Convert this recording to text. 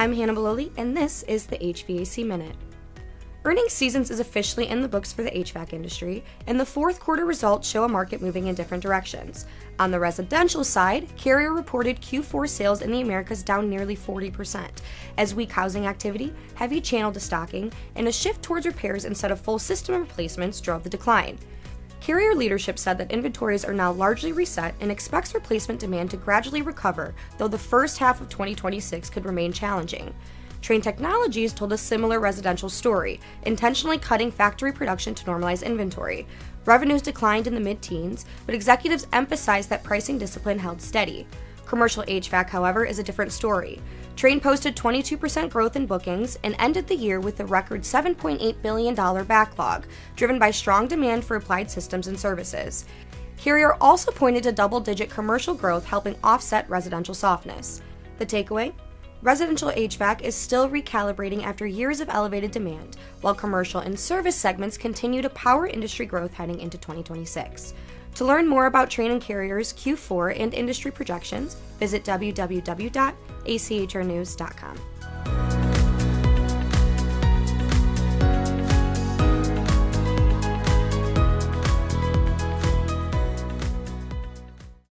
I'm Hannah Maloli, and this is the HVAC Minute. Earnings seasons is officially in the books for the HVAC industry, and the fourth quarter results show a market moving in different directions. On the residential side, Carrier reported Q4 sales in the Americas down nearly 40%, as weak housing activity, heavy channel destocking, and a shift towards repairs instead of full system replacements drove the decline. Carrier leadership said that inventories are now largely reset and expects replacement demand to gradually recover, though the first half of 2026 could remain challenging. Trane Technologies told a similar residential story, intentionally cutting factory production to normalize inventory. Revenues declined in the mid-teens, but executives emphasized that pricing discipline held steady. Commercial HVAC, however, is a different story. Trane posted 22% growth in bookings and ended the year with a record $7.8 billion backlog, driven by strong demand for applied systems and services. Carrier also pointed to double-digit commercial growth helping offset residential softness. The takeaway? Residential HVAC is still recalibrating after years of elevated demand, while commercial and service segments continue to power industry growth heading into 2026. To learn more about Trane and Carrier's Q4 and industry projections, visit www.achrnews.com.